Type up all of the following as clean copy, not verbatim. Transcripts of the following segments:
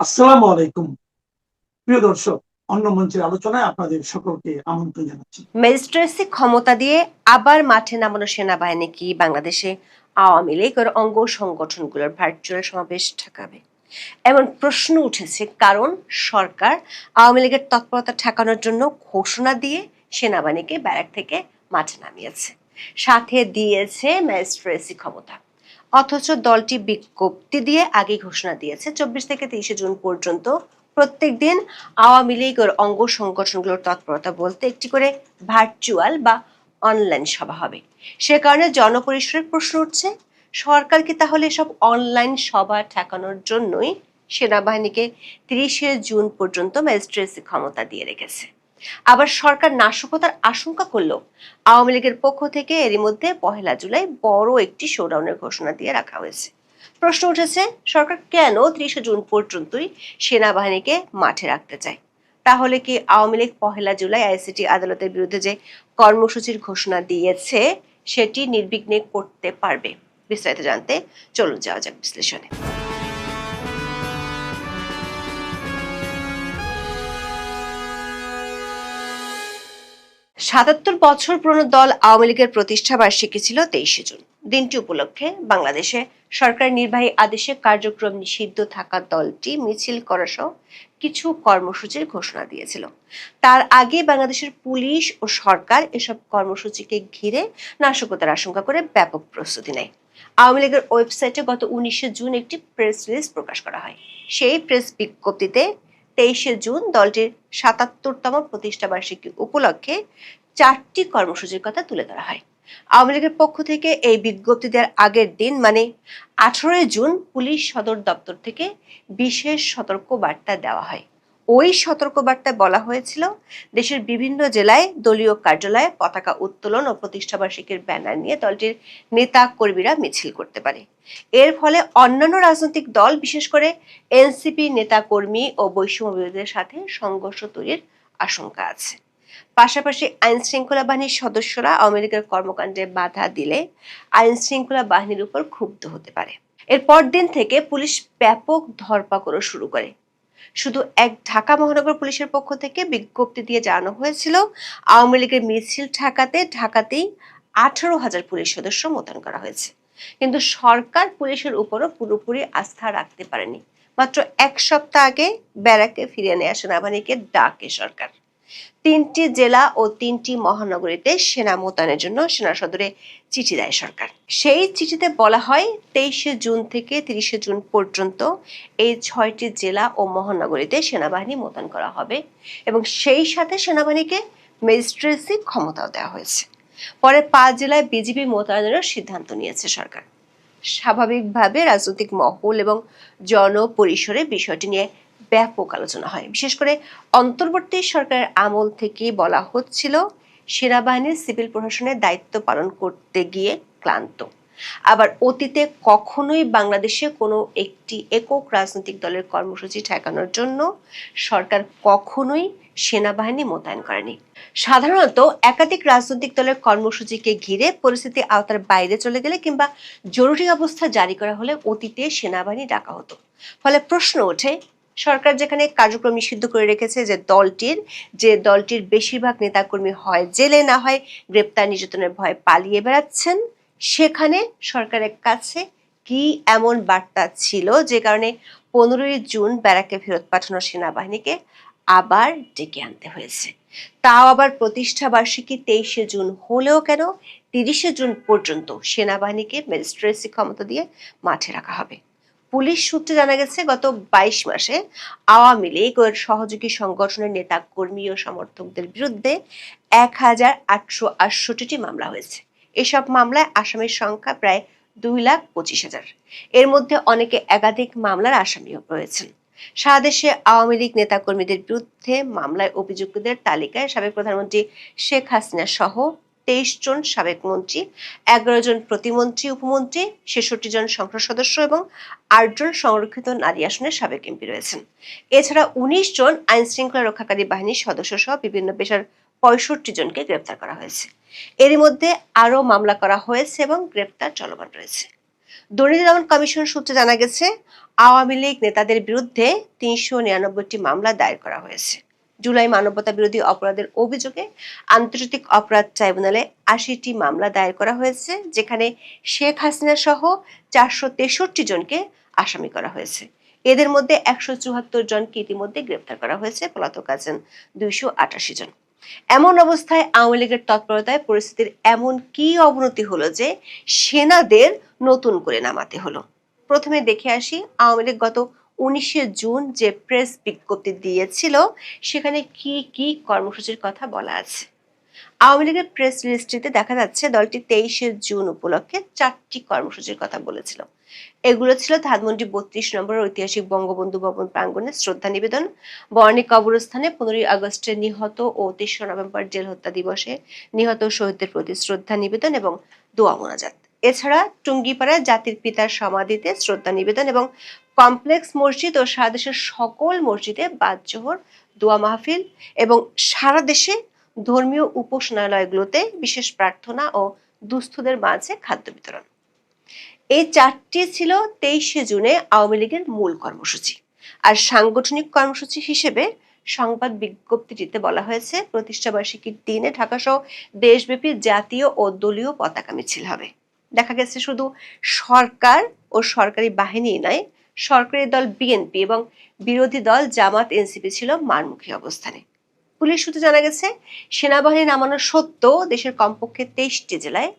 আসসালামু আলাইকুম। প্রিয় দর্শক, অন্য মঞ্চের আলোচনায় আপনাদের সকলকে আমন্ত্রণ জানাচ্ছি। ম্যাজিস্ট্রেসি ক্ষমতা দিয়ে আবার মাঠে নামানো সেনাবাহিনী কি বাংলাদেশে আওয়ামী লীগ ও অঙ্গ সংগঠনগুলোর ভার্চুয়াল সমাবেশ ঠেকাবে? এমন প্রশ্ন উঠেছে কারণ সরকার আওয়ামী লীগের তৎপরতা ঠেকানোর জন্য ঘোষণা দিয়ে সেনাবাহিনীকে ব্যারাক থেকে মাঠে নামিয়েছে, সাথে দিয়েছে ম্যাজিস্ট্রেসি ক্ষমতা। অথচ দলটি বিজ্ঞপ্তি দিয়ে আগে ঘোষণা দিয়েছে 24 থেকে 30 জুন পর্যন্ত প্রত্যেক দিন আওয়ামী লীগ ও অঙ্গ সংগঠনগুলোর তৎপরতা বলতে একটি করে ভার্চুয়াল বা অনলাইন সভা হবে। সে কারণে জনপরিসরের প্রশ্ন উঠছে, সরকার কি তাহলে সব অনলাইন সভা ঠেকানোর জন্যই সেনাবাহিনীকে 30 জুন পর্যন্ত ম্যাজিস্ট্রেসি ক্ষমতা দিয়ে রেখেছে? আবার সরকার নাশকতার আশঙ্কা করলো আওয়ামী লীগের পক্ষ থেকে এরই মধ্যে 1 জুলাই বড় একটি শোডাউনের ঘোষণা দিয়ে রাখা হয়েছে। প্রশ্ন উঠেছে, সরকার কেন 30 জুন পর্যন্তই সেনাবাহিনীকে মাঠে রাখতে চায়? তাহলে কি আওয়ামী লীগ 1 জুলাই আইসিটি আদালতের বিরুদ্ধে যে কর্মসূচির ঘোষণা দিয়েছে সেটি নির্বিঘ্নে করতে পারবে? বিস্তারিত জানতে চলুন যাওয়া যাক বিশ্লেষণে। 77 বছর পুরনো দল আওয়ামী লীগের প্রতিষ্ঠা বার্ষিকী ছিল 23 জুন। দিনটি উপলক্ষে বাংলাদেশে সরকার নির্বাহী আদেশে কার্যক্রম নিষিদ্ধ থাকা দলটি মিছিল করা সহ কিছু কর্মসূচির ঘোষণা দিয়েছিল। তার আগে বাংলাদেশের পুলিশ ও সরকার এসব কর্মসূচিকে ঘিরে নাশকতার আশঙ্কা করে ব্যাপক প্রস্তুতি নেয়। আওয়ামী লীগের ওয়েবসাইটে গত 19 জুন একটি প্রেস রিলিজ প্রকাশ করা হয়। সেই প্রেস বিজ্ঞপ্তিতে 23 জুন দলটির 77তম প্রতিষ্ঠা বার্ষিকী উপলক্ষে 4টি কর্মসূচির কথা তুলে ধরা হয়। আওয়ামী লীগের পক্ষ থেকে এই বিজ্ঞপ্তি দেওয়ার আগের দিন মানে 18 জুন পুলিশ সদর দপ্তর থেকে বিশেষ সতর্ক বার্তা দেওয়া হয়। ওই সতর্ক বার্তায় বলা হয়েছিল, দেশের বিভিন্ন জেলায় দলীয় কার্যালয়ে পতাকা উত্তোলন ও প্রতিষ্ঠা বার্ষিকীর ব্যানার নিয়ে দলটির নেতা কর্মীরা মিছিল করতে পারে। এর ফলে অন্যান্য রাজনৈতিক দল, বিশেষ করে এনসিপি নেতা কর্মী ও বৈষম্য বিরোধীদের সাথে সংঘর্ষ তৈরির আশঙ্কা আছে। পাশাপাশি আইন শৃঙ্খলা বাহিনীর সদস্যরা আওয়ামী লীগের কর্মকাণ্ডে বাধা দিলে আইন শৃঙ্খলা বাহিনীর উপর ক্ষুব্ধ হতে পারে। এর পরদিন থেকে পুলিশ ব্যাপক ধরপাকড় শুরু করে। শুধু ঢাকা মহানগর পুলিশের পক্ষ থেকে বিজ্ঞপ্তি দিয়ে জানানো হয়েছিল, আওয়ামী লীগের মিছিল ঢাকাতেই 18,000 পুলিশ সদস্য মোতায়েন করা হয়েছে। কিন্তু সরকার পুলিশের উপরও পুরোপুরি আস্থা রাখতে পারেনি। মাত্র 1 সপ্তাহ আগে ব্যারাকে ফিরিয়ে নেওয়া সেনাবাহিনীকে ডাকে সরকার। 3টি জেলা ও 3টি মহানগরীতে সেনা মোতায়েনের জন্য সেনা সদরে চিঠি দেয় সরকার। সেই চিঠিতে বলা হয়, 23 জুন থেকে 30 জুন পর্যন্ত এই 6টি জেলা ও মহানগরীতে সেনাবাহিনী মোতায়েন করা হবে এবং সেই সাথে সেনাবাহিনীকে ম্যাজিস্ট্রেসি ক্ষমতাও দেওয়া হয়েছে। পরে 5 জেলায় বিজিবি মোতায়েনেরও সিদ্ধান্ত নিয়েছে সরকার। স্বাভাবিকভাবে রাজনৈতিক মহল এবং জনপরিসরে বিষয়টি নিয়ে ব্যাপক আলোচনা হয়। বিশেষ করে অন্তর্বর্তী সরকারের আমল থেকে বলা হচ্ছিল, সেনাবাহিনীর সিভিল প্রশাসনের দায়িত্ব পালন করতে গিয়ে ক্লান্ত। আবার অতীতে কখনোই বাংলাদেশে কোনো একটি একক রাজনৈতিক দলের কর্মসূচি ঠেকানোর জন্য সরকার কখনোই সেনাবাহিনী মোতায়েন করেনি। সাধারণত একাধিক রাজনৈতিক দলের কর্মসূচিকে ঘিরে পরিস্থিতি আওতার বাইরে চলে গেলে কিংবা জরুরি অবস্থা জারি করা হলে অতীতে সেনাবাহিনী ডাকা হতো। ফলে প্রশ্ন ওঠে, সরকার যেখানে কার্যক্রম নিষিদ্ধ করে রেখেছে, যে দলটির বেশিরভাগ নেতাকর্মী হয় জেলে, না হয় গ্রেপ্তার নির্যাতনের ভয়ে পালিয়ে বেড়াচ্ছেন, সেখানে সরকারের কাছে কি এমন বার্তা ছিল যে কারণে 15 জুন ব্যারাকে ফেরত পাঠানো সেনাবাহিনীকে আবার ডেকে আনতে হয়েছে? তাও আবার প্রতিষ্ঠা বার্ষিকী 23 জুন হলেও কেন 30 জুন পর্যন্ত সেনাবাহিনীকে ম্যাজিস্ট্রেসি ক্ষমতা দিয়ে মাঠে রাখা হবে? পুলিশ সূত্রে জানা গেছে, গত 22 মাসে আওয়ামী লীগ ও এর সহযোগী সংগঠনের নেতা কর্মী ও সমর্থকদের বিরুদ্ধে 1868টি মামলা হয়েছে। এসব মামলায় আসামির সংখ্যা প্রায় 2,25,000। এর মধ্যে অনেকে একাধিক মামলার আসামিও রয়েছেন। সারা দেশে আওয়ামী লীগ নেতাকর্মীদের বিরুদ্ধে মামলায় অভিযুক্তদের তালিকায় সাবেক প্রধানমন্ত্রী শেখ হাসিনা সহ 23 জন সাবেক মন্ত্রী, 11 জন প্রতিমন্ত্রী উপমন্ত্রী, 66 জন সংসদ সদস্য এবং 8 জন সংরক্ষিত নারী আসনের সাবেক এমপি রয়েছেন। এছাড়া 19 জন আইন শৃঙ্খলা রক্ষাকারী বাহিনীর সদস্য সহ বিভিন্ন পেশার 65 জনকে গ্রেপ্তার করা হয়েছে। এরই মধ্যে আরও মামলা করা হয়েছে এবং গ্রেপ্তার চলমান রয়েছে। দুর্নীতি দমন কমিশন সূত্রে জানা গেছে, আওয়ামী লীগ নেতাদের বিরুদ্ধে ৩৯৯টি মামলা দায়ের করা হয়েছে। জুলাই মানবতা বিরোধী অপরাধের অভিযোগে আন্তর্জাতিক অপরাধ ট্রাইব্যুনালে ৮০টি মামলা দায়ের করা হয়েছে, যেখানে শেখ হাসিনা সহ ৪৬৩ জনকে আসামি করা হয়েছে। এদের মধ্যে ১৭৪ জনকে ইতিমধ্যে গ্রেপ্তার করা হয়েছে, পলাতক আছেন ২৮৮ জন। এমন অবস্থায় আওয়ামী লীগের তৎপরতায় পরিস্থিতির এমন কি অবনতি হলো যে সেনাদের নতুন করে নামাতে হলো। প্রথমে দেখে আসি আওয়ামী লীগ গত ১৯শে জুন যে প্রেস বিজ্ঞপ্তি দিয়েছিল সেখানে কি কি কর্মসূচির কথা বলা আছে। আওয়ামী লীগের প্রেস রিলিজটিতে দেখা যাচ্ছে দলটি ২৩শে জুন উপলক্ষে ৪টি কর্মসূচির কথা বলেছিল। এগুলো ছিল ধানমন্ডি ৩২ নম্বর ঐতিহাসিক বঙ্গবন্ধু ভবন প্রাঙ্গণে শ্রদ্ধা নিবেদন, বর্ণী কবরস্থানে ১৫ই আগস্টে নিহত ও ৩রা নভেম্বর জেল হত্যা দিবসে নিহত শহীদদের প্রতি শ্রদ্ধা নিবেদন এবং দোয়া মোনাজাত। এছাড়া টুঙ্গিপাড়ায় জাতির পিতার সমাধিতে শ্রদ্ধা নিবেদন এবং কমপ্লেক্স মসজিদ ও সারা দেশের সকল মসজিদে বাদ জোহর, দোয়া মাহফিল এবং সারা দেশে ধর্মীয় উপাসনালয়গুলোতে বিশেষ প্রার্থনা ও দুস্থদের মাঝে খাদ্য বিতরণ। এই ৪টি ছিল ২৩শে জুনে আওয়ামী লীগের মূল কর্মসূচি। আর সাংগঠনিক কর্মসূচি হিসেবে সংবাদ বিজ্ঞপ্তিটিতে বলা হয়েছে প্রতিষ্ঠাবার্ষিকীর দিনে ঢাকাসহ দেশব্যাপী জাতীয় ও দলীয় পতাকা মিছিল হবে। দেখা গেছে শুধু সরকার ও সরকারি বাহিনী নয়, সরকারি দল বিএনপি এবং বিরোধী দল জামাত এনসিপি ছিল মারমুখী অবস্থানে। পুলিশ সূত্রে জানা গেছে সেনাবাহিনী নামানো সত্ত্বেও দেশের কমপক্ষে ২৩টি জেলায়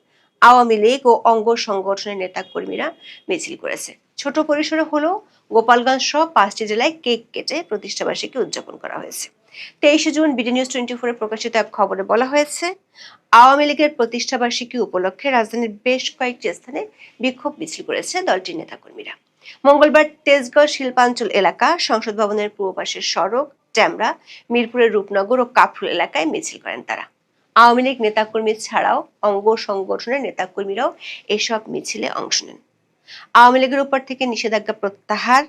আওয়ামী লীগ ও অঙ্গ সংগঠনের নেতা কর্মীরা মিছিল করেছে। ছোট পরিসরে হলেও গোপালগঞ্জ সহ ৫টি জেলায় কেক কেটে প্রতিষ্ঠাবার্ষিকী উদযাপন করা হয়েছে। ২৩শে জুন বিডি নিউজ 24 এ প্রকাশিত এক খবরে বলা হয়েছে আওয়ামী লীগের প্রতিষ্ঠাবার্ষিকী উপলক্ষে রাজধানীর বেশ কয়েকটি স্থানে বিক্ষোভ মিছিল করেছে দলটির নেতাকর্মীরা। মঙ্গলবার তেজগাঁও শিল্পাঞ্চল এলাকা, সংসদ ভবনের পূর্ব পাশের সড়ক, ট্যামরা, মিরপুরের রূপনগর ও কাফরুল এলাকায় মিছিল করেন তারা। আওয়ামী লীগ নেতাকর্মী ছাড়াও অঙ্গ সংগঠনের নেতাকর্মীরাও এসব মিছিলে অংশ নেন। আওয়ামী লীগের উপর থেকে নিষেধাজ্ঞা প্রত্যাহার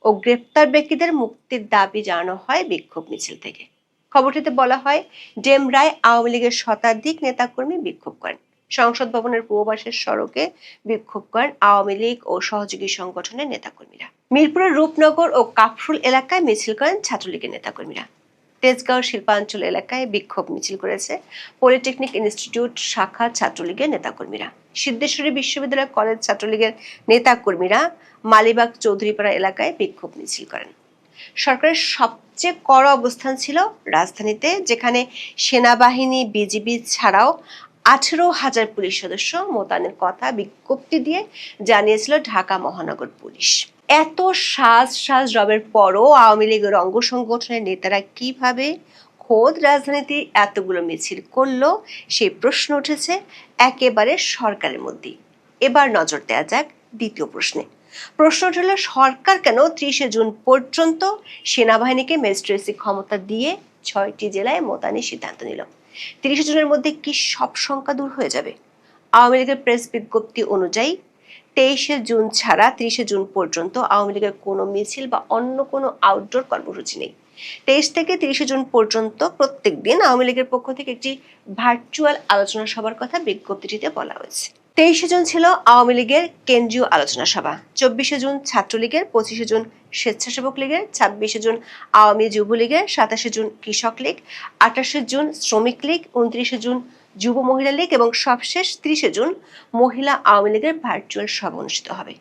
ও গ্রেপ্তার ব্যক্তিদের মুক্তির দাবি জানানো হয় বিক্ষোভ মিছিল থেকে। খবরটিতে বলা হয় ডেমরায় আওয়ামী লীগের শতাধিক নেতাকর্মী বিক্ষোভ করেন। সংসদ ভবনের পূর্ব পাশের সড়কে বিক্ষোভ করেন আওয়ামী লীগ ও সহযোগী সংগঠনের নেতাকর্মীরা। মিরপুরের রূপনগর ও কাফরুল এলাকায় মিছিল করেন ছাত্রলীগের নেতাকর্মীরা। তেজগাঁও শিল্পাঞ্চল এলাকায় বিক্ষোভ মিছিল করেছে পলিটেকনিক ইনস্টিটিউট শাখা ছাত্রলীগের নেতাকর্মীরা। সিদ্ধেশ্বরী বিশ্ববিদ্যালয় কলেজ ছাত্রলীগের নেতাকর্মীরা মালিবাগ চৌধুরীপাড়া এলাকায় বিক্ষোভ মিছিল করেন। সরকারের সবচেয়ে কড়া অবস্থান ছিল রাজধানীতে, যেখানে সেনাবাহিনী, বিজিবি ছাড়াও ১৮,০০০ পুলিশ সদস্য মোতায়েনের কথা বিজ্ঞপ্তি দিয়ে জানিয়েছিল ঢাকা মহানগর পুলিশ। এত সাজ রবের পরও আওয়ামী লীগের অঙ্গ সংগঠনের নেতারা কিভাবে খোদ রাজধানীতে এতগুলো মিছিল করলো সেই প্রশ্ন উঠেছে একেবারে সরকারের মধ্যেই। এবার নজর দেওয়া যাক দ্বিতীয় প্রশ্নে। প্রশ্ন উঠল সরকার কেন ৩০শে জুন পর্যন্ত সেনাবাহিনীকে ম্যাজিস্ট্রেসি ক্ষমতা দিয়ে ৬টি জেলায় মোতায়েনের সিদ্ধান্ত নিল। ৩০শে জুনের মধ্যে কি সব শঙ্কা দূর হয়ে যাবে? আওয়ামী লীগের প্রেস বিজ্ঞপ্তি অনুযায়ী ২৩শে জুন ছাড়া ৩০শে জুন পর্যন্ত আওয়ামী লীগের কোনো মিছিল বা অন্য কোনো আউটডোর কর্মসূচি নেই। ২৩ থেকে ৩০শে জুন পর্যন্ত প্রত্যেক দিন আওয়ামী লীগের পক্ষ থেকে একটি ভার্চুয়াল আলোচনা সভার কথা বিজ্ঞপ্তিটিতে বলা হয়েছে। ২৩শে জুন ছিল আওয়ামী লীগের কেন্দ্রীয় আলোচনা সভা, ২৪শে জুন ছাত্রলীগের, ২৫শে জুন স্বেচ্ছাসেবক লীগের, ২৬শে জুন আওয়ামী যুবলীগের, ২৭শে জুন কৃষক লীগ, ২৮শে জুন শ্রমিক লীগ, ২৯শে জুন যুব মহিলা লীগ এবং সবশেষ ৩০শে জুন মহিলা আওয়ামী লীগের ভার্চুয়াল সভা অনুষ্ঠিত হবে।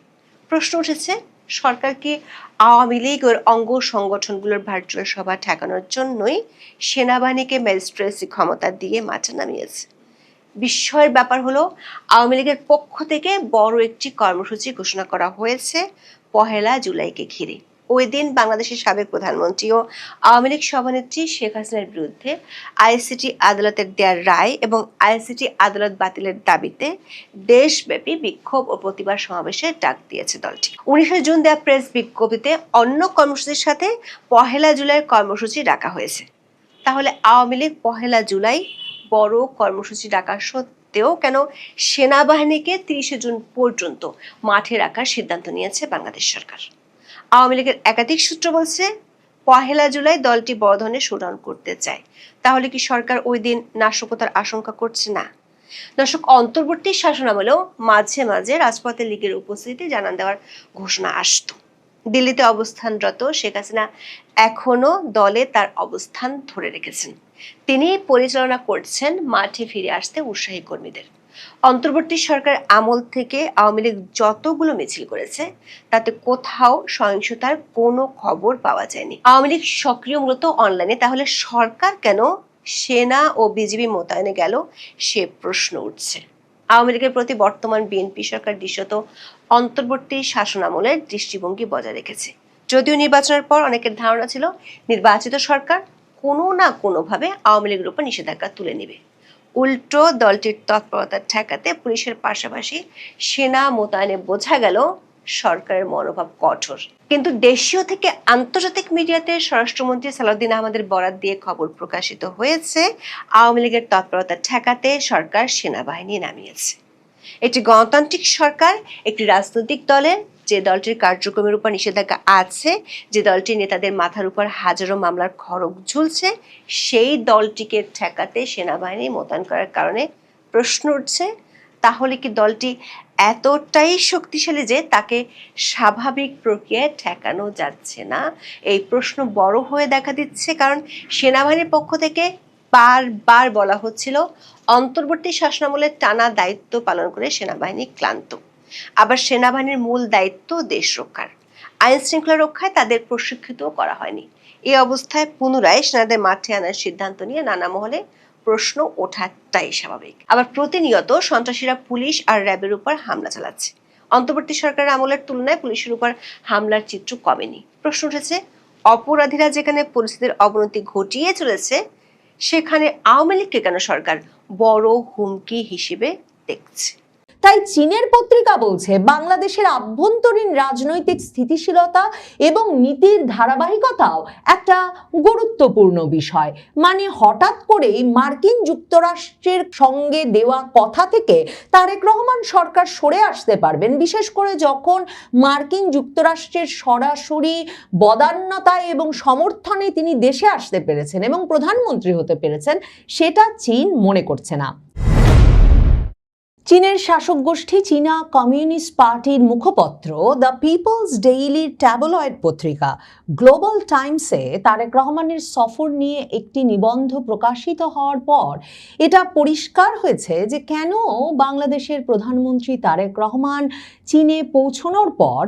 প্রশ্ন উঠেছে সরকার কি আওয়ামী লীগ ও অঙ্গ সংগঠনগুলোর ভার্চুয়াল সভা ঠেকানোর জন্যই সেনাবাহিনীকে ম্যাজিস্ট্রেসি ক্ষমতা দিয়ে মাঠে নামিয়েছে? বিস্ময়ের ব্যাপার হলো আওয়ামী লীগের পক্ষ থেকে বড় একটি কর্মসূচি ঘোষণা করা হয়েছে ১ জুলাইকে ঘিরে। ওই দিন বাংলাদেশের সাবেক প্রধানমন্ত্রী ও আওয়ামী লীগ সভানেত্রী শেখ হাসিনার বিরুদ্ধে আইসিটি আদালতের দেওয়া রায় এবং আইসিটি আদালত বাতিলের দাবিতে দেশব্যাপী বিক্ষোভ ও প্রতিবাদ সমাবেশের ডাক দিয়েছে দলটি। ১৯শে জুন দেওয়া প্রেস বিজ্ঞপ্তিতে অন্য কর্মসূচির সাথে ১ জুলাইয়ের কর্মসূচি ডাকা হয়েছে। তাহলে আওয়ামী লীগ ১ জুলাই বড় কর্মসূচি ডাকা সত্ত্বেও কেন সেনাবাহিনীকে ৩০শে জুন পর্যন্ত মাঠে রাখার সিদ্ধান্ত নিয়েছে বাংলাদেশ সরকার? আওয়ামী লীগের একাধিক সূত্র বলছে ১ জুলাই দলটি বড় ধরনের শোডাউন করতে চায়। তাহলে কি সরকার ওই দিন নাশকতার আশঙ্কা করছে না? দর্শক, অন্তর্বর্তী শাসনামলেও মাঝে মাঝে রাজপথে লীগের উপস্থিতি জানান দেওয়ার ঘোষণা আসতো, দিল্লিতে অবস্থানরত শেখ হাসিনা এখনো দলে তার অবস্থান ধরে রেখেছেন। তিনি পরিচালনা করছেন মাঠে ফিরে আসতে উৎসাহী কর্মীদের। অন্তর্বর্তী সরকার আমল থেকে আওয়ামী লীগ যতগুলো মিছিল করেছে তাতে কোথাও সহিংসতার কোনো খবর পাওয়া যায়নি। আওয়ামী লীগ সক্রিয় মূলত অনলাইনে, তাহলে সরকার কেন সেনা ও বিজিবি মোতায়েনে গেল সে প্রশ্ন উঠছে। আওয়ামী লীগের প্রতি বর্তমান বিএনপি সরকার দৃশ্যত অন্তর্বর্তী শাসনামলের দৃষ্টিভঙ্গি বজায় রেখেছে। যদিও নির্বাচনের পর অনেকের ধারণা ছিল নির্বাচিত সরকার কোনো না কোনোভাবে আওয়ামী লীগের উপর নিষেধাজ্ঞা তুলে নেবে। উল্টো দলটির তৎপরতা ঠেকাতে পুলিশের পাশাপাশি সেনা মোতায়েনে বোঝা গেল সরকারের মনোভাব কঠোর। কিন্তু দেশীয় থেকে আন্তর্জাতিক মিডিয়াতে স্বরাষ্ট্রমন্ত্রী সালাউদ্দিন আহমেদের বরাত দিয়ে খবর প্রকাশিত হয়েছে, আওয়ামী লীগের তৎপরতা ঠেকাতে সরকার সেনাবাহিনী নামিয়েছে। একটি গণতান্ত্রিক সরকার একটি রাজনৈতিক দলের, যে দলটির কার্যক্রমের উপর নিষেধাজ্ঞা আছে, যে দলটির নেতাদের মাথার উপর হাজারো মামলার খড়গ ঝুলছে, সেই দলটিকে ঠেকাতে সেনাবাহিনী মোতায়েন করার কারণে প্রশ্ন উঠছে, তাহলে কি দলটি এতটাই শক্তিশালী যে তাকে স্বাভাবিক প্রক্রিয়ায় ঠেকানো যাচ্ছে না? এই প্রশ্ন বড় হয়ে দেখা দিচ্ছে, কারণ সেনাবাহিনীর পক্ষ থেকে বারবার বলা হচ্ছিল অন্তর্বর্তী শাসনামলের টানা দায়িত্ব পালন করে সেনাবাহিনী ক্লান্ত। আবার সেনাবাহিনীর মূল দায়িত্ব দেশ রক্ষার, আইন শৃঙ্খলা রক্ষায় তাদের প্রশিক্ষিত করা হয়নি। এই অবস্থায় পুনরায় সেনাদের মাঠে আনার সিদ্ধান্ত নিয়ে নানা মহলে প্রশ্ন ওঠাটাই স্বাভাবিক। আবার প্রতিনিয়ত সন্ত্রাসীরা পুলিশ আর র্যাবের উপর হামলা চালাচ্ছে। অন্তর্বর্তী সরকারের আমলের তুলনায় পুলিশের উপর হামলার চিত্র কমেনি। প্রশ্ন উঠেছে, অপরাধীরা যেখানে পরিস্থিতির অবনতি ঘটিয়ে চলেছে সেখানে আওয়ামী লীগকে কেন সরকার বড় হুমকি হিসেবে দেখছে? তাই চীনের পত্রিকা বলছে বাংলাদেশের আভ্যন্তরীণ রাজনৈতিক স্থিতিশীলতা এবং নীতির ধারাবাহিকতাও একটা গুরুত্বপূর্ণ বিষয়। মানে হঠাৎ করেই মার্কিন যুক্তরাষ্ট্রের সঙ্গে দেওয়া কথা থেকে তারেক রহমান সরকার সরে আসতে পারবেন, বিশেষ করে যখন মার্কিন যুক্তরাষ্ট্রের সরাসরি বদান্যতায় এবং সমর্থনে তিনি দেশে আসতে পেরেছেন এবং প্রধানমন্ত্রী হতে পেরেছেন, সেটা চীন মনে করছে না। চীনের শাসক গোষ্ঠী চীনা কমিউনিস্ট পার্টির মুখপত্র দ্য পিপলস ডেইলির ট্যাবলয়েড পত্রিকা গ্লোবাল টাইমসে তারেক রহমানের সফর নিয়ে একটি নিবন্ধ প্রকাশিত হওয়ার পর এটা পরিষ্কার হয়েছে যে কেন বাংলাদেশের প্রধানমন্ত্রী তারেক রহমান চীনে পৌঁছানোর পর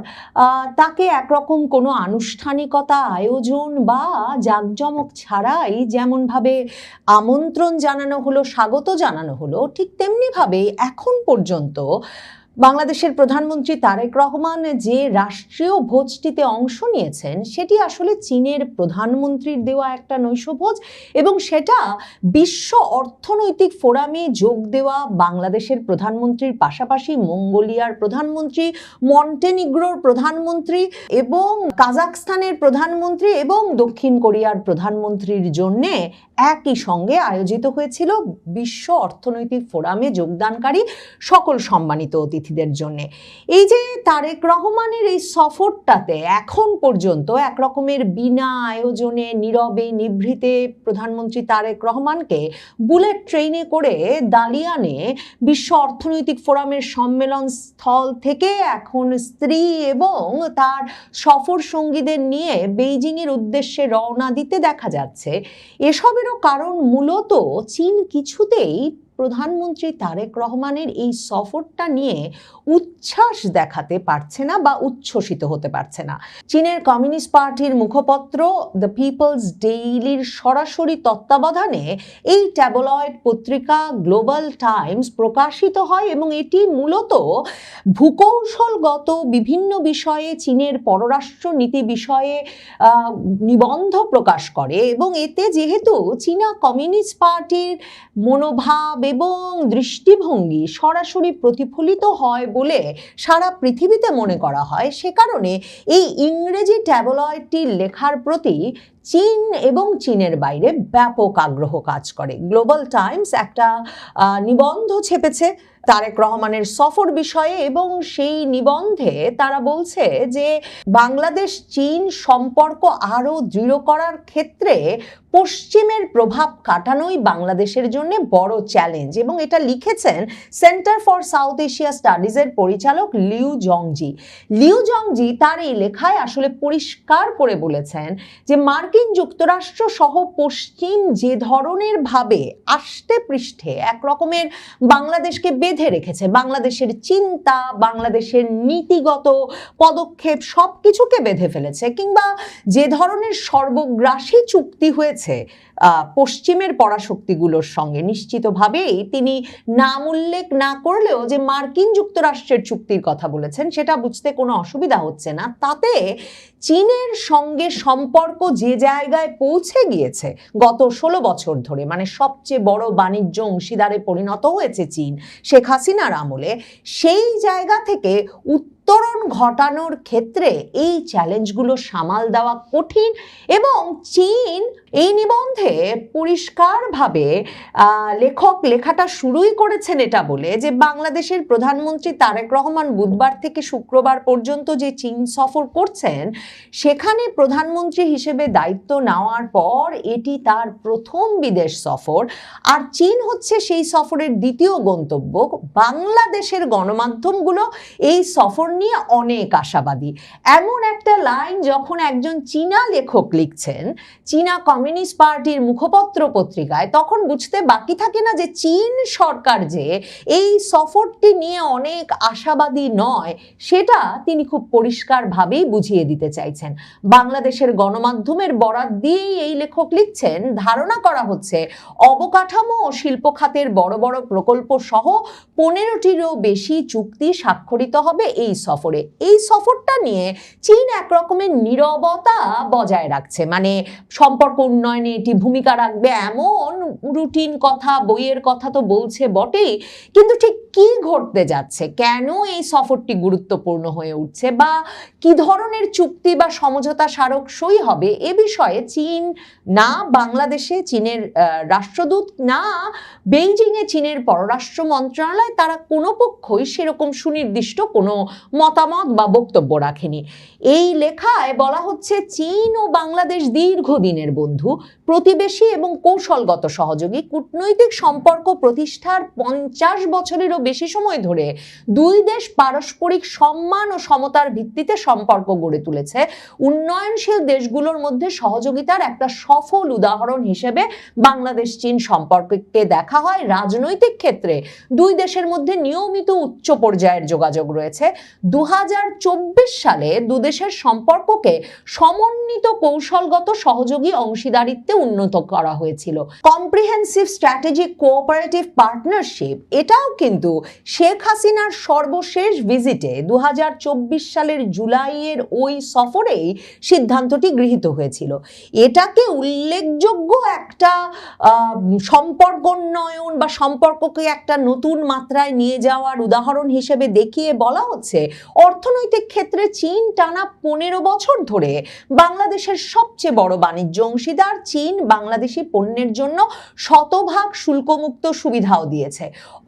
তাকে একরকম কোনো আনুষ্ঠানিকতা আয়োজন বা জাঁকজমক ছাড়াই যেমনভাবে আমন্ত্রণ জানানো হলো, স্বাগত জানানো হলো, ঠিক তেমনিভাবে এখন পর্যন্ত বাংলাদেশের প্রধানমন্ত্রী তারেক রহমান যে রাষ্ট্রীয় ভোজটিতে অংশ নিয়েছেন সেটি আসলে চীনের প্রধানমন্ত্রীর দেওয়া একটা নৈশভোজ, এবং সেটা বিশ্ব অর্থনৈতিক ফোরামে যোগ দেওয়া বাংলাদেশের প্রধানমন্ত্রীর পাশাপাশি মঙ্গোলিয়ার প্রধানমন্ত্রী, মন্টেনিগ্রোর প্রধানমন্ত্রী এবং কাজাখস্তানের প্রধানমন্ত্রী এবং দক্ষিণ কোরিয়ার প্রধানমন্ত্রীর জন্যে একই সঙ্গে আয়োজিত হয়েছিল বিশ্ব অর্থনৈতিক ফোরামে যোগদানকারী সকল সম্মানিত অতিথিদের জন্য। এই যে তারেক রহমানের এই সফরটাতে এখন পর্যন্ত একরকমের বিনা আয়োজনে নীরবে নিভৃতে প্রধানমন্ত্রী তারেক রহমানকে বুলেট ট্রেনে করে দালিয়ানে বিশ্ব অর্থনৈতিক ফোরামের সম্মেলন স্থল থেকে এখন স্ত্রী এবং তার সফর সঙ্গীদের নিয়ে বেইজিংয়ের উদ্দেশ্যে রওনা দিতে দেখা যাচ্ছে। এসবেরও কারণ মূলত চীন কিছুতেই প্রধানমন্ত্রী তারেক রহমানের এই সফরটা নিয়ে উচ্ছ্বাস দেখাতে পারছে না বা উচ্ছ্বসিত হতে পারছে না। চীনের কমিউনিস্ট পার্টির মুখপত্র দ্য পিপলস ডেইলির সরাসরি তত্ত্বাবধানে এই ট্যাবলয়েড পত্রিকা গ্লোবাল টাইমস প্রকাশিত হয় এবং এটি মূলত ভূকৌশলগত বিভিন্ন বিষয়ে চীনের পররাষ্ট্র নীতি বিষয়ে নিবন্ধ প্রকাশ করে, এবং এতে যেহেতু চীনা কমিউনিস্ট পার্টির মনোভাব এবং দৃষ্টিভঙ্গি সরাসরি প্রতিফলিত হয় বলে সারা পৃথিবীতে মনে করা হয়, সে কারণে এই ইংরেজি ট্যাবলয়েডটি লেখার প্রতি চীন এবং চীনের বাইরে ব্যাপক আগ্রহ কাজ করে। গ্লোবাল টাইমস একটা নিবন্ধ ছেপেছে তারেক রহমানের সফর বিষয়ে, এবং সেই নিবন্ধে তারা বলছে যে বাংলাদেশ চীন সম্পর্ক আরো দৃঢ় করার ক্ষেত্রে পশ্চিমের প্রভাব কাটানোই বাংলাদেশের জন্য বড় চ্যালেঞ্জ, এবং এটা লিখেছেন সেন্টার ফর সাউথ এশিয়া স্টাডিজের পরিচালক লিউ জংজি। লিউ জংজি তার এই লেখায় আসলে পরিষ্কার করে বলেছেন যে মার্কিন যুক্তরাষ্ট্র সহ পশ্চিম যে ধরনের ভাবে আষ্টে পৃষ্ঠে এক রকমের বাংলাদেশকে বেঁধে রেখেছে, বাংলাদেশের চিন্তা, বাংলাদেশের নীতিগত পদক্ষেপ সবকিছুকে বেঁধে ফেলেছে, কিংবা যে ধরনের সর্বগ্রাসী চুক্তি হয়েছে পশ্চিমের পরাশক্তিগুলোর সঙ্গে, নিশ্চিতভাবেই তিনি নাম উল্লেখ না করলেও যে মার্কিন যুক্তরাষ্ট্রের চুক্তির কথা বলেছেন সেটা বুঝতে কোনো অসুবিধা হচ্ছে না। তাতে চীনের সঙ্গে সম্পর্ক যে জায়গায় পৌঁছে গিয়েছে গত 16 বছর ধরে, মানে সবচেয়ে বড় বাণিজ্য অংশীদারে পরিণত হয়েছে চীন শেখ হাসিনার আমলে, সেই জায়গা থেকে উত্তরণ ঘটানোর ক্ষেত্রে এই চ্যালেঞ্জগুলো সামাল দেওয়া কঠিন। এবং চীন এই নিবন্ধে পরিষ্কারভাবে লেখক লেখাটা শুরুই করেছেন এটা বলে যে বাংলাদেশের প্রধানমন্ত্রী তারেক রহমান বুধবার থেকে শুক্রবার পর্যন্ত যে চীন সফর করছেন, সেখানে প্রধানমন্ত্রী হিসেবে দায়িত্ব নেওয়ার পর এটি তার প্রথম বিদেশ সফর, আর চীন হচ্ছে সেই সফরের দ্বিতীয় গন্তব্য। বাংলাদেশের গণমাধ্যমগুলো এই সফর নিয়ে অনেক আশাবাদী। এমন একটা লাইন যখন একজন চীনা লেখক লিখছেন চীনা কমিউনিস্ট পার্টির মুখপত্র পত্রিকায়, তখন বুঝতে বাকি থাকে না যে চীন সরকার যে এই সফরটি নিয়ে অনেক আশাবাদী নয়, সেটা তিনি খুব পরিষ্কারভাবেই বুঝিয়ে দিতে চাইছেন। বাংলাদেশের গণমাধ্যমের বরাত দিয়েই এই লেখক লিখছেন, ধারণা করা হচ্ছে অবকাঠামো ও শিল্প খাতের বড় বড় প্রকল্প সহ 15টিরও বেশি চুক্তি স্বাক্ষরিত হবে এই সফরে। এই সফরটা নিয়ে চীন এক রকমের নীরবতা বজায় রাখছে, মানে সম্পর্ক উন্নয়নে এটি ভূমিকা রাখবে এমন রুটিন কথা, বইয়ের কথা তো বলছে বটেই, কিন্তু ঠিক কি ঘটতে যাচ্ছে, কেন এই সফরটি গুরুত্বপূর্ণ হয়ে উঠছে, বা কি ধরনের চুক্তি বা সমঝোতা স্মারক সই হবে, এ বিষয়ে চীন না বাংলাদেশে চীনের রাষ্ট্রদূত, না বেইজিংয়ে চীনের পররাষ্ট্র মন্ত্রণালয়, তারা কোনো পক্ষই সেরকম সুনির্দিষ্ট কোনো মতামত বা বক্তব্য রাখেনি। এই লেখায় বলা হচ্ছে চীন ও বাংলাদেশ দীর্ঘদিনের বন্ধু, প্রতিবেশী এবং কৌশলগত সহযোগী। কূটনৈতিক সম্পর্ক প্রতিষ্ঠার 50 বছরেরও বেশি সময় ধরে দুই দেশ পারস্পরিক সম্মান ও সমতার ভিত্তিতে সম্পর্ক গড়ে তুলেছে। উন্নয়নশীল দেশগুলোর মধ্যে সহযোগিতার একটা সফল উদাহরণ হিসেবে বাংলাদেশ চীন সম্পর্ককে দেখা হয়। রাজনৈতিক ক্ষেত্রে দুই দেশের মধ্যে নিয়মিত উচ্চ পর্যায়ের যোগাযোগ রয়েছে। 2024 সালে দুদেশের সম্পর্ককে সমন্বিত কৌশলগত সহযোগী অংশীদারিত্বে উন্নত করা হয়েছিল। কম্প্রিহেন্সিভ স্ট্র্যাটেজিক কোঅপারেটিভ পার্টনারশিপ, এটাও কিন্তু শেখ হাসিনার সর্বশেষ ভিজিটে 2024 সালের জুলাইয়ের ওই সফরেই সিদ্ধান্তটি গৃহীত হয়েছিল। এটাকে উল্লেখযোগ্য একটা সম্পর্ক উন্নয়ন বা সম্পর্ককে একটা নতুন মাত্রায় নিয়ে যাওয়ার উদাহরণ হিসেবে দেখিয়ে বলা হচ্ছে অর্থনৈতিক ক্ষেত্রে চীন টানা 15 বছর ধরে বাংলাদেশের সবচেয়ে বড় বাণিজ্য অংশীদার। চীন বাংলাদেশি পণ্যের জন্য শতভাগ শুল্কমুক্ত সুবিধাও দিয়েছে।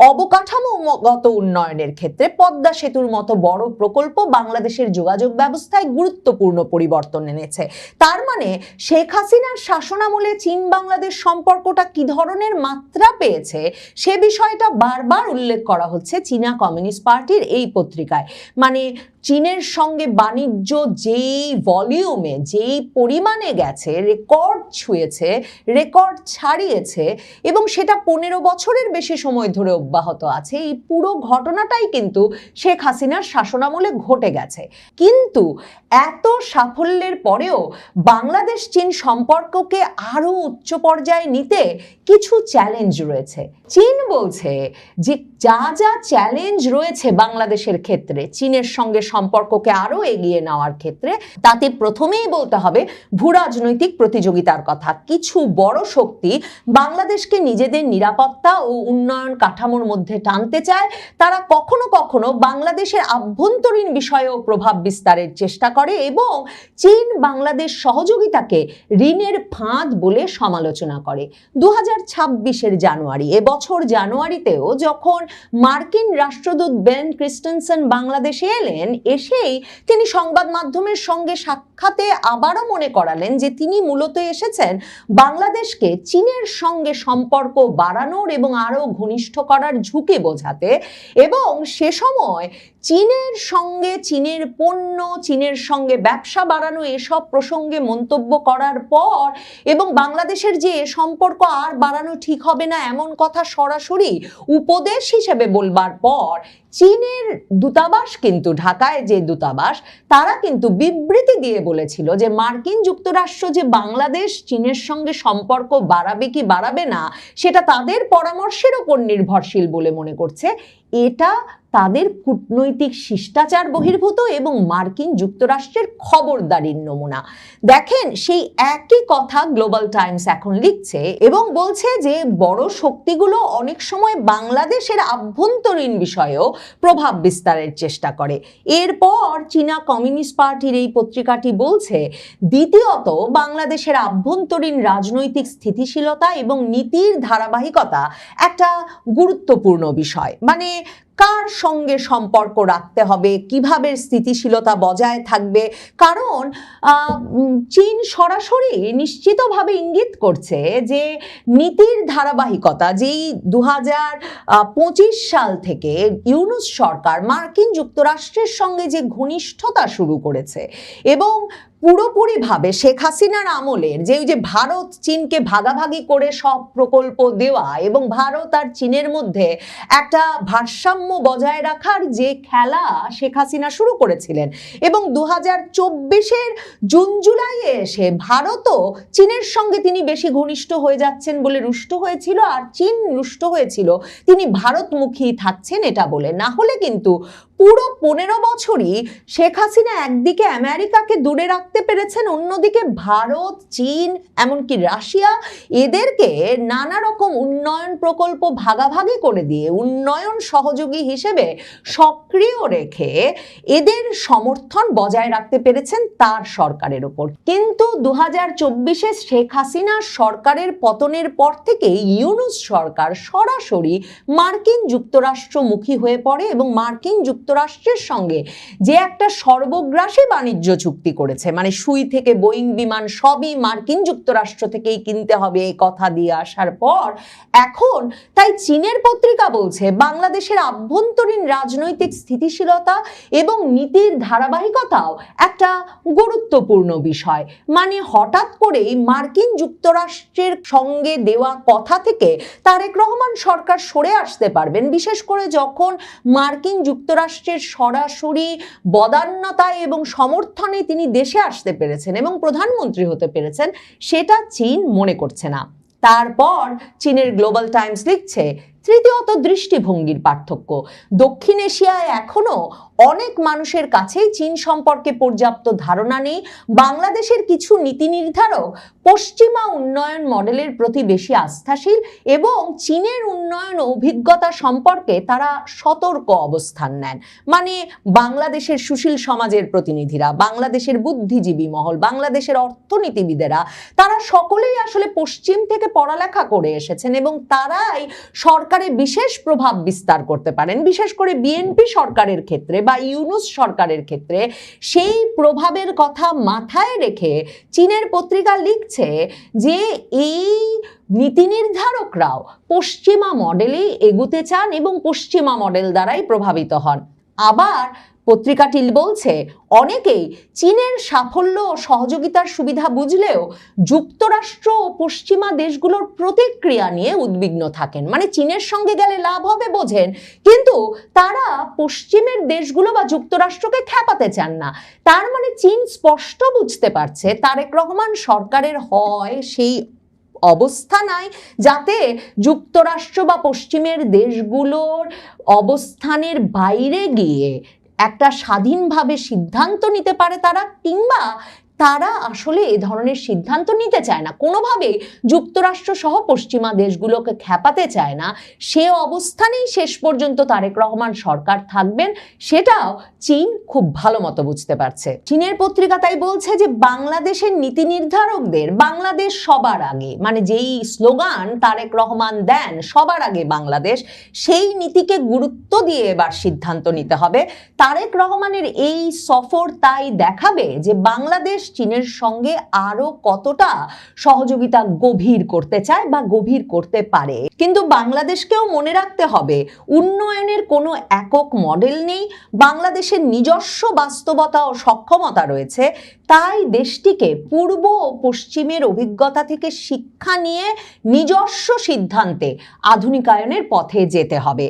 অবকাঠামোগত উন্নয়নের ক্ষেত্রে পদ্মা সেতুর মতো বড় প্রকল্প বাংলাদেশের যোগাযোগ ব্যবস্থায় গুরুত্বপূর্ণ পরিবর্তন এনেছে। তার মানে শেখ হাসিনার শাসনামলে চীন বাংলাদেশ সম্পর্কটা কি ধরনের মাত্রা পেয়েছে সে বিষয়টা বারবার উল্লেখ করা হচ্ছে চীনা কমিউনিস্ট পার্টির এই পত্রিকায়। মানে চীনের সঙ্গে বাণিজ্য যেই ভলিউমে, যেই পরিমাণে গেছে, রেকর্ড ছুঁয়েছে, রেকর্ড ছাড়িয়েছে, এবং সেটা 15 বছরের বেশি সময় ধরে অব্যাহত আছে। এই পুরো ঘটনাটাই কিন্তু শেখ হাসিনার শাসনামলে ঘটে গেছে। কিন্তু এত সাফল্যের পরেও বাংলাদেশ চীন সম্পর্ককে আরো উচ্চ পর্যায়ে নিতে কিছু চ্যালেঞ্জ রয়েছে। চীন বলছে যে যা যা চ্যালেঞ্জ রয়েছে বাংলাদেশের ক্ষেত্রে চীনের সঙ্গে সম্পর্ককে আরো এগিয়ে নেওয়ার ক্ষেত্রে, তাতে প্রথমেই বলতে হবে ভূরাজনৈতিক প্রতিযোগিতার কথা। কিছু বড় শক্তি বাংলাদেশকে নিজেদের নিরাপত্তা ও উন্নয়ন কাঠামোর মধ্যে টানতে জানতে চায়, তারা কখনো কখনো বাংলাদেশের আভ্যন্তরীণ বিষয়েও প্রভাব বিস্তারের চেষ্টা করে এবং চীন বাংলাদেশ সহযোগিতাকে ঋণের ফাঁদ বলে সমালোচনা করে। 2026-এর জানুয়ারি, এবছর জানুয়ারিতেও যখন মার্কিন রাষ্ট্রদূত বেন ক্রিস্টেনসেন বাংলাদেশে এলেন, এসেই তিনি সংবাদ মাধ্যমের সঙ্গে সাক্ষাতে আবারও মনে করালেন যে তিনি মূলত এসেছেন বাংলাদেশকে চীনের সঙ্গে সম্পর্ক বাড়ানোর এবং আরো ঘনিষ্ঠ করার ঝুঁকি বোঝাতে, এবং সে সময় চীনের সঙ্গে, চীনের পণ্য, চীনের সঙ্গে ব্যবসা বাড়ানো এসব প্রসঙ্গে মন্তব্য করার পর এবং বাংলাদেশের যে সম্পর্ক আর বাড়ানো ঠিক হবে না এমন কথা সরাসরি উপদেশ হিসেবে বলবার পর চীনের দূতাবাস কিন্তু, ঢাকায় যে দূতাবাস, তারা কিন্তু বিবৃতি দিয়ে বলেছিল যে মার্কিন যুক্তরাষ্ট্র যে বাংলাদেশ চীনের সঙ্গে সম্পর্ক বাড়াবে কি বাড়াবে না সেটা তাদের পরামর্শের উপর নির্ভরশীল বলে মনে করছে। এটা তাদের কূটনৈতিক শিষ্টাচার বহির্ভূত এবং মার্কিন যুক্তরাষ্ট্রের খবরদারির নমুনা। দেখেন, সেই একই কথা গ্লোবাল টাইমস এখন লিখছে এবং বলছে যে বড় শক্তিগুলো অনেক সময় বাংলাদেশের আভ্যন্তরীণ বিষয়েও প্রভাব বিস্তারের চেষ্টা করে। এরপর চীনা কমিউনিস্ট পার্টির এই পত্রিকাটি বলছে, দ্বিতীয়ত, বাংলাদেশের আভ্যন্তরীণ রাজনৈতিক স্থিতিশীলতা এবং নীতির ধারাবাহিকতা একটা গুরুত্বপূর্ণ বিষয়। মানে কার সঙ্গে সম্পর্ক রাখতে হবে, কিভাবে স্থিতিশীলতা বজায় থাকবে, কারণ চীন সরাসরি নিশ্চিতভাবে ইঙ্গিত করছে যে নীতির ধারাবাহিকতা, যেই 2025 সাল থেকে ইউনূস সরকার মার্কিন যুক্তরাষ্ট্রের সঙ্গে যে ঘনিষ্ঠতা শুরু করেছে এবং পুরোপুরিভাবে শেখ হাসিনার আমলের যে ভারত চীনকে ভাগাভাগি করে সব প্রকল্প দেওয়া এবং ভারত আর চীনের মধ্যে একটা ভারসাম্য বজায় রাখার যে খেলা শেখ হাসিনা শুরু করেছিলেন, এবং 2024-এর জুন জুলাইয়ে এসে ভারতও চীনের সঙ্গে তিনি বেশি ঘনিষ্ঠ হয়ে যাচ্ছেন বলে রুষ্ট হয়েছিল, আর চীন রুষ্ট হয়েছিল তিনি ভারতমুখী থাকছেন এটা বলে। না হলে কিন্তু পুরো 15 বছরই শেখ হাসিনা একদিকে আমেরিকাকে দূরে রাখতে পেরেছেন, অন্যদিকে ভারত, চীন, এমনকি রাশিয়া, এদেরকে নানা রকম উন্নয়ন প্রকল্প ভাগাভাগি করে দিয়ে উন্নয়ন সহযোগী হিসেবে সক্রিয় রেখে এদের সমর্থন বজায় রাখতে পেরেছেন তার সরকারের উপর। কিন্তু 2024-এ শেখ হাসিনা সরকারের পতনের পর থেকে ইউনূস সরকার সরাসরি মার্কিন যুক্তরাষ্ট্রমুখী হয়ে পড়ে এবং মার্কিন যুক্তরাষ্ট্রের সঙ্গে যে একটা সর্বগ্রাসী বাণিজ্য চুক্তি করেছে, মানে সুই থেকে বোয়িং বিমান সবই মার্কিন যুক্তরাষ্ট্র থেকেই কিনতে হবে এই কথা দিয়ে আসার পর এখন তাই চীনের পত্রিকা বলছে বাংলাদেশের আভ্যন্তরীণ রাজনৈতিক স্থিতিশীলতা এবং নীতির ধারাবাহিকতাও একটা গুরুত্বপূর্ণ বিষয়। মানে হঠাৎ করেই মার্কিন যুক্তরাষ্ট্রের সঙ্গে দেওয়া কথা থেকে তারেক রহমান সরকার সরে আসতে পারবেন, বিশেষ করে যখন মার্কিন যুক্তরাষ্ট্রের সরাসরি বদান্যতায় এবং সমর্থনে তিনি দেশে আসতে পেরেছেন এবং প্রধানমন্ত্রী হতে পেরেছেন, সেটা চীন মনে করছে না। তারপর চীনের গ্লোবাল টাইমস লিখছে, তৃতীয়ত, দৃষ্টিভঙ্গির পার্থক্য। দক্ষিণ এশিয়ায় এখনো অনেক মানুষের কাছেই চীন সম্পর্কে পর্যাপ্ত ধারণা নেই। বাংলাদেশের কিছু নীতি নির্ধারক পশ্চিমা উন্নয়ন মডেলের প্রতি বেশি আস্থাশীল এবং চীনের উন্নয়ন অভিজ্ঞতা সম্পর্কে তারা সতর্ক অবস্থান নেন। মানে বাংলাদেশের সুশীল সমাজের প্রতিনিধিরা, বাংলাদেশের বুদ্ধিজীবী মহল, বাংলাদেশের অর্থনীতিবিদেরা, তারা সকলেই আসলে পশ্চিম থেকে পড়ালেখা করে এসেছেন এবং তারাই সরকারে বিশেষ প্রভাব বিস্তার করতে পারেন, বিশেষ করে বিএনপি সরকারের ক্ষেত্রে বা ইউনূস সরকারের ক্ষেত্রে। সেই প্রভাবের কথা মাথায় রেখে চীনের পত্রিকা লিখছে যে এই নীতি নির্ধারকরাও পশ্চিমা মডেলেই এগুতে চান এবং পশ্চিমা মডেল দ্বারাই প্রভাবিত হন। আবার পত্রিকাটি বলছে, অনেকেই চীনের সাফল্য ও সহযোগিতার সুবিধা বুঝলেও যুক্তরাষ্ট্র ও পশ্চিমা দেশগুলোর প্রতিক্রিয়া নিয়ে উদ্বিগ্ন থাকেন। মানে চীনের সঙ্গে গেলে লাভ হবে বোঝেন, কিন্তু তারা পশ্চিমের দেশগুলো বা যুক্তরাষ্ট্রকে খেপাতে চান না। তার মানে চীন স্পষ্ট বুঝতে পারছে তারেক রহমান সরকারের হয় সেই অবস্থা নাই যাতে যুক্তরাষ্ট্র বা পশ্চিমের দেশগুলোর অবস্থানের বাইরে গিয়ে একটা স্বাধীনভাবে সিদ্ধান্ত নিতে পারে তারা, কিংবা তারা আসলে এ ধরনের সিদ্ধান্ত নিতে চায় না, কোনোভাবেই যুক্তরাষ্ট্র সহ পশ্চিমা দেশগুলোকে খেপাতে চায় না। সে অবস্থানেই শেষ পর্যন্ত তারেক রহমান সরকার থাকবেন, সেটাও চীন খুব ভালো মতো বুঝতে পারছে। চীনের পত্রিকা তাই বলছে যে বাংলাদেশের নীতি নির্ধারকদের বাংলাদেশ সবার আগে, মানে যেই স্লোগান তারেক রহমান দেন সবার আগে বাংলাদেশ, সেই নীতিকে গুরুত্ব দিয়ে এবার সিদ্ধান্ত নিতে হবে। তারেক রহমানের এই সফর তাই দেখাবে যে বাংলাদেশ চীনের সঙ্গে আরো কতটা সহযোগিতা গভীর করতে চায় বা গভীর করতে পারে। কিন্তু বাংলাদেশকেও মনে রাখতে হবে, উন্নয়নের কোনো একক মডেল নেই, বাংলাদেশের নিজস্ব বাস্তবতা ও সক্ষমতা রয়েছে। তাই দেশটিকে পূর্ব ও পশ্চিমের অভিজ্ঞতা থেকে শিক্ষা নিয়ে নিজস্ব সিদ্ধান্তে আধুনিকায়নের পথে যেতে হবে।